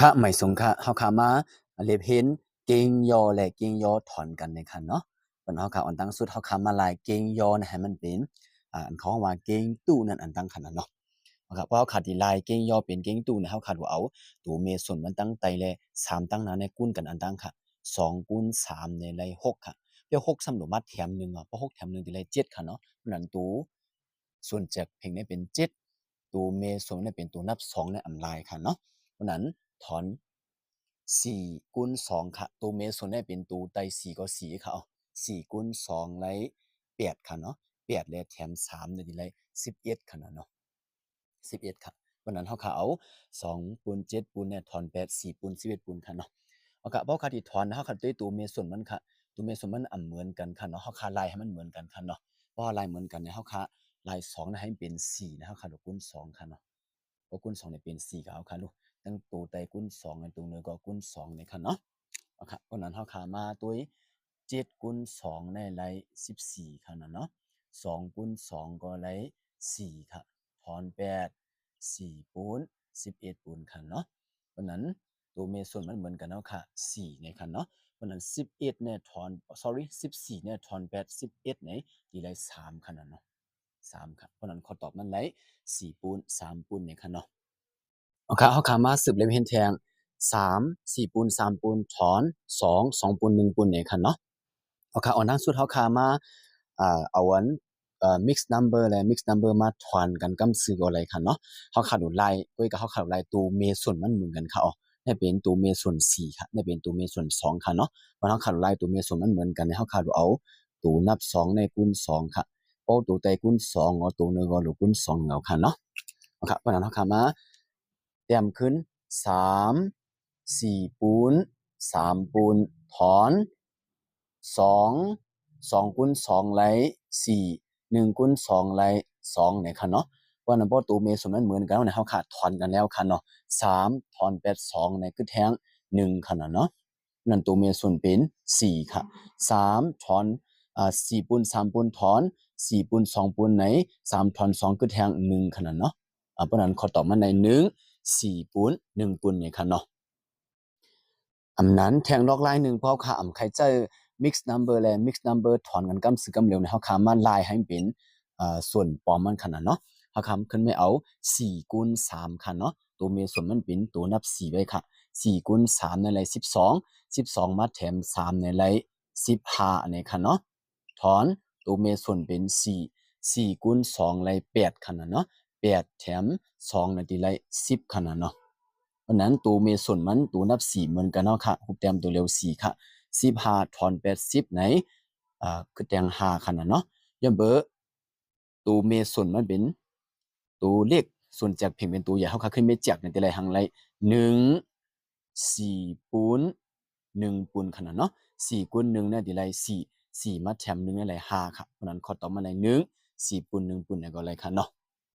ค่ะไม่สงค่ะเฮาขามาเล็บเห็นเกงยอและเกงยอถอนกันในคันเนาะวันเฮาขาอันตั้งสุดเฮาขามาลายเกงยอนะให้มันเป็นอันเขาว่าเกงตู้นั่นอันตั้งคันนั้นเนาะนะครับเพราะเฮาขาดที่ลายเกงยอเป็นเกงตู้เนี่ยเฮาขาดว่าเอาตัวเมส่วนมันตั้งไตและ3ตั้งนั้นในกุ้นกันอันตั้งค่ะ2คูณ3ในไล6ค่ะเดี๋ยว6ซ้ำหนูมาแถม1อ่ะเพราะ6แถม1ที่ไล7ค่ะเนาะนั้นตัวส่วนจากเพ่งเนี่ยเป็น7ตัวเมส่วนเนี่ยเป็นตัวนับ2ในอันลายค่ะเนาะเพราะนั้นถอน4คูณ2ค่ะตัวเมส่วนเนี่ยเป็นตัวไต4ก็4ค่ะเอา4คูณ2ไล8ค่ะเนาะ8และแถม3ในที่ไล11ค่ะเนาะ11ค่ะวันนั้นเฮาก็เอา2ปูน7ปูนเนี่ยถอน8 4ปูน11ปูนค่ะเนาะเอาค่ะเพราะค่าที่ถอนเฮาก็ด้วยตัวเมส่วนมันค่ะตัวเมส่วนมันเหมือนกันค่ะเนาะเฮาค่าลายให้มันเหมือนกันค่ะเนาะเพราะว่าลายเหมือนกันเนี่ยเฮาค่าลาย2นะให้มันเป็น4นะเฮาค่าคูณ2ค่ะเนาะพอคูณ2เนี่ยเป็น4ก็เอาค่ะลูกตั้งตัวใต้คูณ2อันตัวเหนือก็คูณ2เนี่ยค่ะเนาะเอาค่ะเพราะนั้นเฮาค่ามาตัว7คูณ2ในไล14ค่ะเนาะ2คูณ2ก็ไล4ค่ะถอน8 4ปูน11ปูนค่ะเนาะเพราะนั้นตัวเมส่วนมันเหมือนกันเนาะค่ะ4ไงค่ะเนาะเพราะนั้น11เนี่ยถอน14เนี่ยถอน8 11เนี่ยดีได้3ค่ะเนาะ3ครับเพราะนั้นขอตอบมันได้4ปูน3ปูนเนี่ยค่ะเนาะโอเคเขาขามาสืบเลยเห็นแทง3 4ปูน3ปูนถอน2 2ปูน1ปูนเนี่ยค่ะเนาะ โอเคเอานั่งสุดเขาขามาเอาวันmix number และ mix number มาทวนกันกำซื้ออะไรค่ะเนาะเขาขาดดูไล่ด้วยกับเขาขาดไล่ตัวเมส่วนมันเหมือนกันค่ะอ๋อนี่เป็นตัวเมส่วน4ค่ะนี่เป็นตัวเมส่วน2ค่ะเนาะวันเขาขาดไล่ตัวเมส่วนมันเหมือนกันเขาขาดดูเอาตัวนับ2ในคูณ2ค่ะโอ้ตัวใดคูณ2เอาตัวหนึ่งก็หรือคูณ2เอาค่ะเนาะครับวันนั้นเขาขามาเตรียมขึ้น3 4ปูน3ปูนถอน2 2คูณ2ไล4 1คูณ2ไล2เนี่ยค่ะเนาะว่านั้นบ่ตัวเมส่วนมันเหมือนกันเฮาขาดถอนกันแล้วค่ะเนาะ3ถอน8 2เนี่ยคือแท้ง1ค่ะเนาะนั่นตัวเมส่วนเป็น4ค่ะ3ถอน4ปูน3ปูนถอน4ปูน2ปูนไหน3ถอน2คือแท้ง1ค่ะเนาะเพราะนั้นขอตอบมาใน1 4ปูน1ปูนเนี่ยค่ะเนาะ อำนั้นแทงลอกลายหนึ่งเพราะเขาอำใครเจอ mix number และ mix number ถอนกันกำสือกำเหลวในเขาคามาลายให้เป็นส่วนปอมมันขนาดเนาะเขาคำขึ้นไม่เอา4คูณ3ค่ะเนาะตัวเมส่วนมันเป็นตัวนับ4ไว้ค่ะ4คูณ3ในไร12มาแถม3ในไร15ในค่ะเนาะถอนตัวเมส่วนเป็น4คูณ2ไร8ค่ะเนาะ8แถม2ในที่ไร10ค่ะเนาะ เพราะนั้นตัวเมส่วนมันตัวนับ4เหมือนกันเนาะค่ะฮุบแต้มตัวเร็ว4ค่ะ15ถอน80ไหนคือแตง5ขนาดเนาะย่อมเบอร์ตัวเมส่วนมันเป็นตัวเลขส่วนจากเพียงเป็นตัวใหญ่เฮาค่ะขึ้นเมจากในแต่ละหังไร1 4ปูน1ปูนขนาดเนาะ4คูณ1เนี่ยที่ไร4มาแถม1นั่นแหละ5ค่ะเพราะนั้นขอตอบมาเลย1 4ปูน1ปูนเนี่ยก็ไรค่ะเนาะ